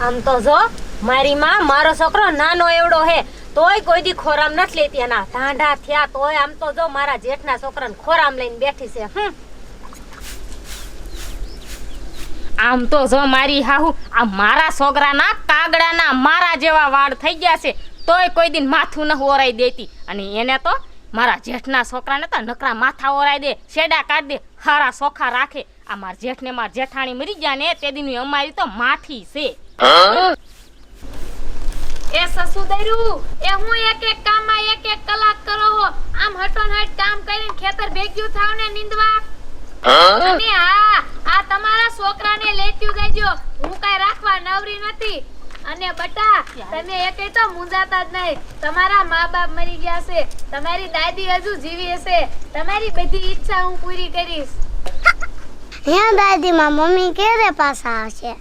આમ તો જો મારી માં મારો છોકરો નાનો એવડો હે તોય કોઈ દી ખોરામ નથી લેતી એના ઢાંઢા થયા તોય આમ તો જો મારા જેઠના છોકરાને ખોરામ લઈને બેઠી છે આમ તો જો મારી હાહુ આ મારા છોકરાના કાગડાના મારા જેવા વાળ થઈ ગયા છે તોય કોઈ દિન માથું ન ઓરાઈ દેતી અને એને તો મારા જેઠના છોકરાને તો નકરા માથા ઓરાઈ દે શેડા કાઢ દે હારા સોખા રાખે આ માર જેઠને માર જેઠાણી મરી ગયા ને તે દિન અમારી તો માઠી છે એ સસુદૈરું એ હું એક એક કામમાં એક એક કલાક કરો હો આમ હટોનહટ કામ કરીને ખેતર ભેગ્યું થાવ ને નીંદવા અને આ તમારા છોકરાને લેત્યું જજો હું કાઈ રાખવા નવરી નથી અને બટા તમે એકે તો મુંજાતા જ નહીં તમારા મા-બાપ મરી ગયા છે તમારી દાદી હજુ જીવી હશે તમારી બધી ઈચ્છા હું પૂરી કરીશ હે દાદી માં મમ્મી ક્યારે પાછા આવશે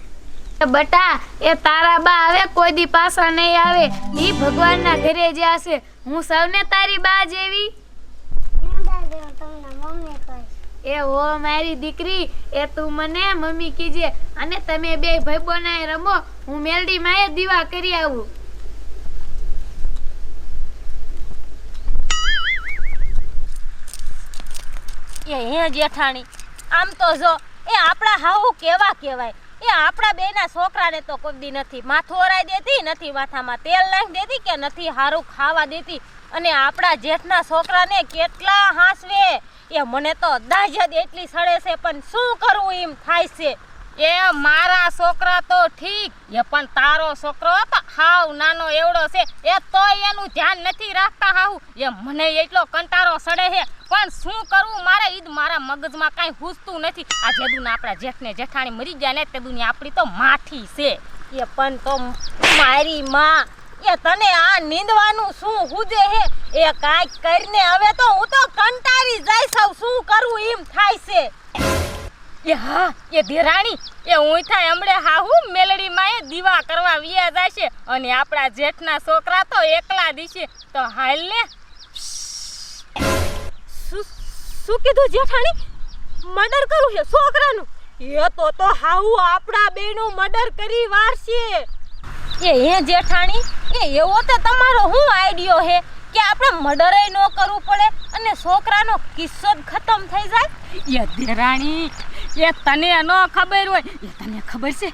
બટા એ તારા બા આવે કોઈ દી પાછા નહીં આવે ઈ ભગવાનના ઘરે જ્યાં છે હું સૌને તારી બા જેવી દાદી તમને મમ્મી કહીશ એ હો મારી દીકરી એ તું મને મમ્મી કીજે અને તમે બે ભાઈ બનાય રમો હું મેલડી માએ દીવા કરી આવું એ હે જેઠાણી આમ તો જો એ આપણા હાહુ કેવા કહેવાય એ આપણા બેના છોકરાને તો કોઈ દી નથી માથું ઓરાઈ દેતી નથી માથામાં તેલ નાખી દેતી કે નથી હારું ખાવા દેતી અને આપણા જેઠના છોકરાને કેટલા હાંસવે એ મને તો દાજ્યા એટલી સડે છે પણ શું કરવું એમ થાય છે એ મારા છોકરા તો ઠીક એ પણ તારો છોકરો તો હાવ નાનો એવડો છે એ તોય એનું ધ્યાન નથી રાખતા હાવ એ મને એટલો કંટાળો સડે છે પણ શું કરવું મારે ઈદ મારા મગજમાં કાંઈ હુસતું નથી આ જેદુને આપણા જેઠને જેઠાણી મરી ગયા ને તેદુની આપણી તો માઠી છે એ પણ તો મારી માં એ તને આ નીંદવાનું શું હુજે હે એ કાંઈક કરીને હવે તો હું તો કંટાળી જાય સૌ શું કરવું એમ થાય છે એ હા એ ધેરાણી એ હું થાય હમણે હાહુ મેલડી માએ દીવા કરવા વિયા જાય છે અને આપણા જેઠના છોકરા તો એકલા દીશે તો હાલ ને શું કીધું જેઠાણી મર્ડર કરું છે છોકરાનું એ તો હાહુ આપણા બેનું મર્ડર કરી વારશે એ હે જેઠાણી એ એવો તો તમારો શું આઈડિયો હે કે આપણે મર્ડર ન કરવું પડે અને છોકરાનો કિસ્સો જ ખતમ થઈ જાય એ ધેરાણી એ તને ન ખબર હોય એ તને ખબર છે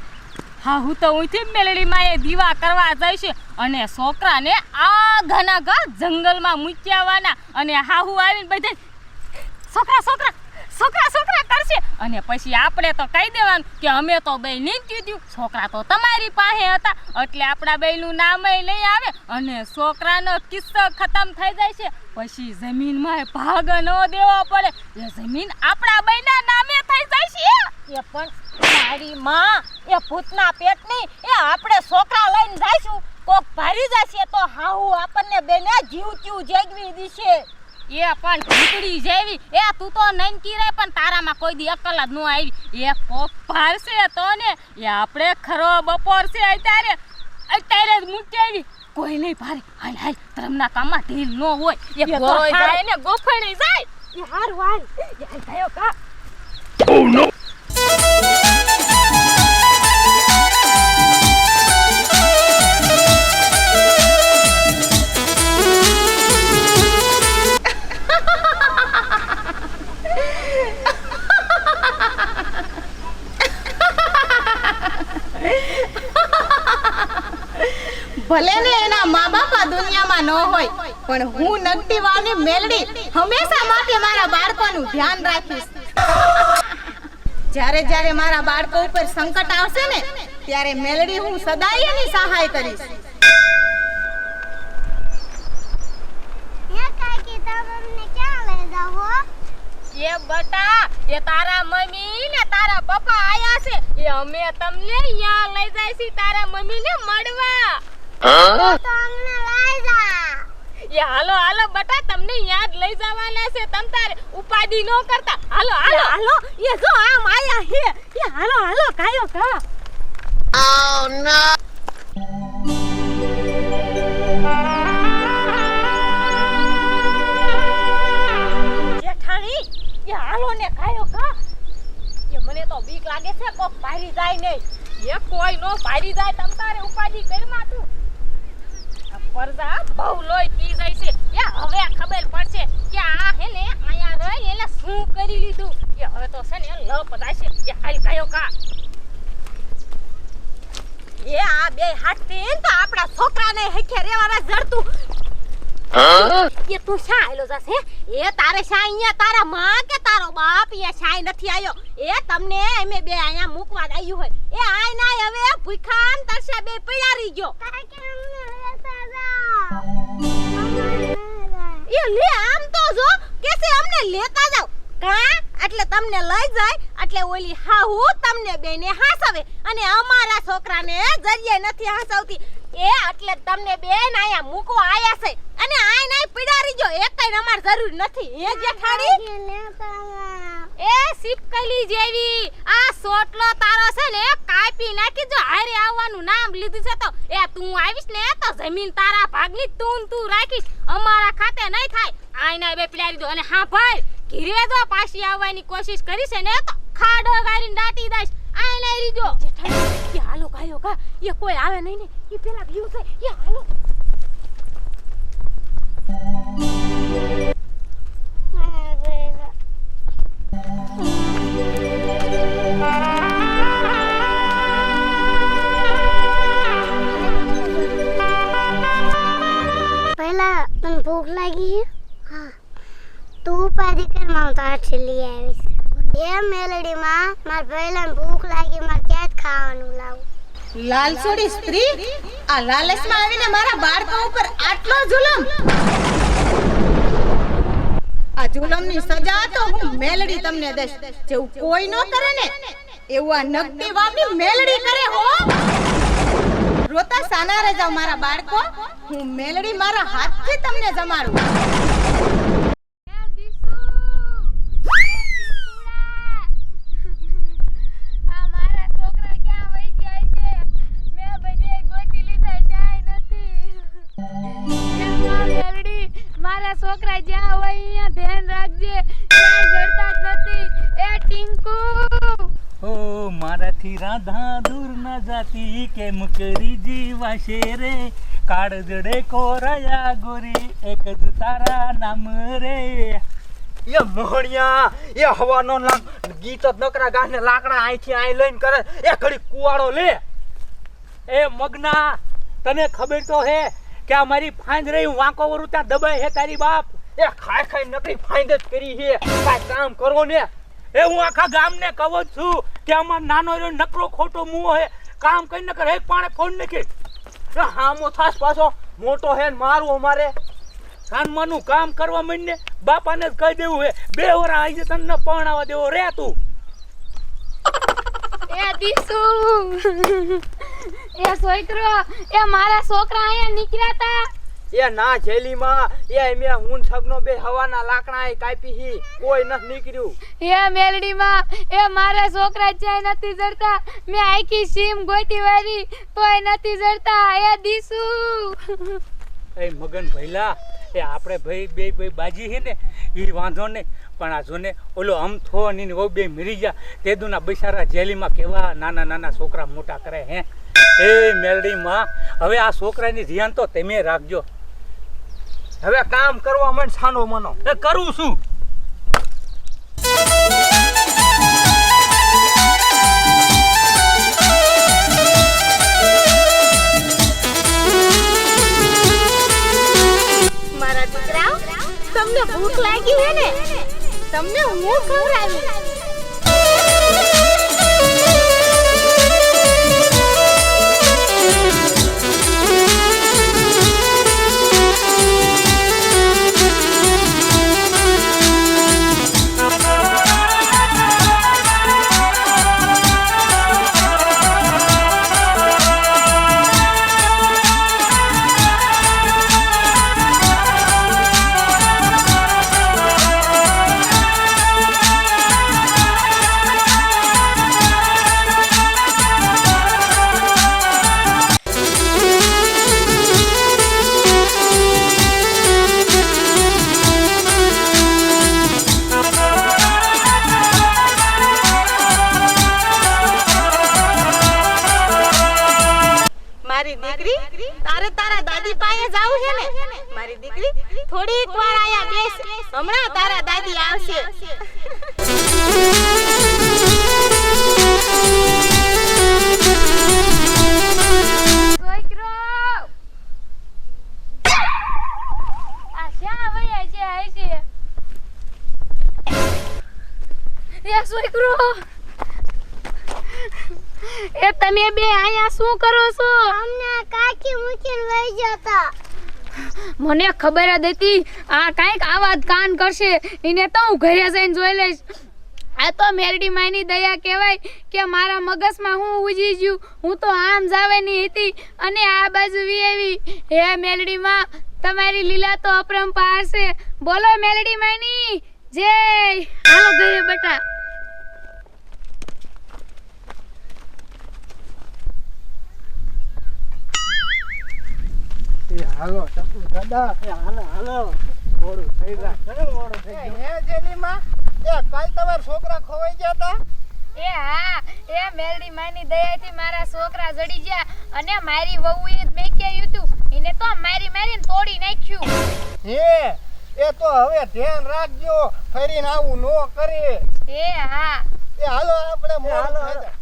હા હું તો ઉઈથી મેલડીમાં એ દીવા કરવા જાય છે અને છોકરાને આ ઘના ઘા જંગલમાં મૂક્યાવાના અને હાહુ આવીને બધા છોકરા છોકરા છોકરા છોકરા કરશે અને પછી આપણે તો કહી દેવાનું કે અમે તો બે નીકળી દીધું છોકરા તો તમારી પાસે હતા એટલે આપણા બેનું નામ નહીં આવે અને છોકરાનો કિસ્સો ખતમ થઈ જાય છે પછી જમીનમાં ભાગ ન દેવો પડે એ જમીન આપણા બેના નામે થઈ જાય છે એ પણ મારી માં એ ભૂતના પેટની એ આપણે છોકરા લઈને જઈશું કોક ભારી જશે તો હાહુ આપણને બેને જીવત્યું જેગવી દીશે એ પણ ઢીકડી જેવી એ તું તો નંકી રે પણ તારામાં કોઈ દી અકલ જ ન આવી એ કોક ભારશે તો ને એ આપણે ખરો બપોર છે અત્યારે જ મૂકી કોઈ નહીં ભારે હાલ હાલ ધર્મના કામમાં ઢીલ ન હોય એ ગોરોય જાય ને ગોફણી જાય એ હાર હાલ એ હાલ થયો કા ઓ નો ભલે ને એના મા બાપ આ દુનિયામાં ન હોય પણ હું નકટી વાની મેલડી હંમેશા માટે મારા બાળકોનું ધ્યાન રાખીશ જ્યારે જ્યારે મારા બાળકો ઉપર સંકટ આવશે ને ત્યારે મેલડી હું સદાય એની સહાય કરીશ હે કાકી તમે અમને ક્યાં લઈ જાવ હો એ બટા એ તારા મમ્મી ને તારા પપ્પા આયા છે એ અમે તમને અહીંયા લઈ જાય છે તારા મમ્મીને મળવા તો અમને લઈ જા એ હાલો હાલો બટા તમને યાદ લઈ જવાના છે તમ તારે ઉપાધિ ન કરતા હાલો હાલો હાલો એ જો આમ આયા હે એ હાલો હાલો કાયો કા ઓ નો જેઠાણી એ હાલો ને કાયો કા એ મને તો બીક લાગે છે કોક ભારી જાય નહીં એ કોઈ નો ભારી જાય તમ તારે ઉપાધિ કરમાં તું આ પરજા બહુ લોહી પી જાય છે એ હવે ખબર પડશે કે આ હે ને આયા રહી એટલે શું કરી લીધું એ હવે તો છે ને લ પદાશે એ હાલ કયો કા એ આ બે હાથથી તો આપણા છોકરાને હેખે રેવાના જડતું એ તું શા આયલો જાશે એ તારે શા અહીંયા તારા માં કે તારો બાપ એ શાય નથી આયો એ તમને અમે બે અહીંયા મૂકવા આવ્યું હોય એ આય નાય હવે ભૂખાન તરસે બે પડ્યા રહી ગયો કાકી અમને લેતા જાઓ એ લે આમ તો જો કેસે અમને લેતા જાવ કા એટલે તમને લઈ જાય એટલે ઓલી હાહુ તમને બેને હાસવે અને અમારા છોકરાને જરિયે નથી હાસવતી એ એટલે તમને બેન આયા મૂકવા આયા છે અને આય નાય પીડારી જો એકઈ અમાર જરૂર નથી એ જેઠાડી લેતા જાઓ એ સિપકલી જેવી આ સોટલો તારો છે ને કાપી નાખી જો હારે આવવાનું નામ લીધું છે તો એ તું આવીશ ને તો જમીન તારા ભાગની તું રાખીશ અમારા ખાતે નહીં થાય આય નાય બે પીડારી દો અને હા ભાઈ ઘીરે જો પાછી આવવાની કોશિશ કરી છે ને તો ખાડો ગારીને દાટી દઈશ આય નાય રીજો જેઠાડી કે હાલો ગાયો કા એ કોઈ આવે નહીં ને એ પેલા વ્યુ છે એ હાલો પહેલા તને ભૂખ લાગી છે હા તું ઉપાધિ કર માં તો હાથ લઈ આવીશ એ મેલડીમાં માર પહેલા ભૂખ લાગી માર ક્યાં ખાવાનું લાવું લાલસુડી સ્ત્રી આ લાલચમાં આવીને મારા બાળકો ઉપર આટલો જુલમ આ જુલમની સજા તો હું મેલડી તમને દઈશ જેવું કોઈ નો કરે ને એવું આ નકટી વાવની મેલડી કરે હો રોતા સાના રહી જાવ મારા બાળકો હું મેલડી મારા હાથથી તમને જમાડું મારા છોકરા જ્યાં હોય અહીંયા ધ્યાન રાખજે ક્યાંય જડતા જ નથી એ ટિંકુ ઓ મારાથી રાધા દૂર ન જાતી કેમ કરી જીવાશે રે કાળજડે કોરાયા ગોરી એક જ તારા નામ રે એ મોહણિયા એ હવાનો ગીત જ નકરા ગાને લાકડા અહીંથી અહીં લઈને કરે એ ઘડી કુવાડો લે એ મગના તને ખબર તો હે કે આ મારી ફાંજ રહી હું વાંકો વરું ત્યાં દબાઈ હે તારી બાપ એ ખાઈ ખાઈ નકરી ફાઈન્ડ જ કરી છે કાંઈ કામ કરો ને એ હું આખા ગામને કહું છું કે અમાર નાનો રહ્યો નકરો ખોટો મુઓ હે કામ કઈ ન કરે એક પાણે ફોન નખી હામો થાસ પાછો મોટો હે ને મારું અમારે સાનમાનું કામ કરવા માંડને બાપાને જ કહી દેવું હે બે વરા આવી તને ન પરણાવા દેવો રે તું એ દીસુ એ સોઈત્રો એ મારા છોકરા અહીંયા નીકળ્યા તા એ ના જેલીમાં એ મે હું છગનો બે હવાના લાકડા અહીં કાપી હી કોઈ ન નીકળ્યું એ મેલડીમાં એ મારા છોકરા ચાય નથી જડતા મેં આખી સીમ ગોતી વારી તોય નથી જડતા એ દીસુ એ મગન ભઈલા એ આપણે ભાઈ બે બાજી હે ને ઈ વાંધો નહીં પણ આ જોને ઓલો અમથો ની વો બે મરી ગયા તે દુના બિચારા જેલીમાં કેવા નાના નાના છોકરા મોટા કરે હે એ મેલડી માં હવે આ છોકરાની ધ્યાન તો તમે રાખજો હવે કામ કરવા માંડ છાનો મનો એ કરું છું મારા દીકરાઓ તમને ભૂખ લાગી હે ને તમને હું ખવડાવી થોડીક વાર આયા બેસ, હમણાં તારા દાદી આવશે. છોકરો આ શ્યાં વયા છે આય છે એ છોકરો એ તમે બે અહીંયા શું કરો છો? અમને કાકી મૂકીને વહી જતા. મને ખબર જ હતી આ કાંઈક આવા જ કાન કરશે. એને તો હું ઘરે જઈને જોઈ લઈશ. આ તો મેરડી માની દયા કહેવાય કે મારા મગજમાં હું ઉજી ગયું. હું તો આમ જવાની હતી અને આ બાજુ વી આવી. હે મેલડી માં, તમારી લીલા તો અપરંપાર છે. બોલો મેલડી માની જય. હાલો ઘરે બેટા. હાલો ટપુ દાદા, હાલો મોડું થઈ જાય, ઘણું મોડું થઈ ગયું. હે જેલીમાં, કાલ તમારા છોકરા ખોવાઈ ગયા હતા? એ હા, એ મેલડી માની દયાથી મારા છોકરા જડી ગયા અને મારી વહુએ જ મેક્યું હતું. એને તો મારીને તોડી નાખ્યું. હે એ તો હવે ધ્યાન રાખજો, ફરીને આવું ન કરે. એ હા. હાલો આપણે મોડું થઈ જાય.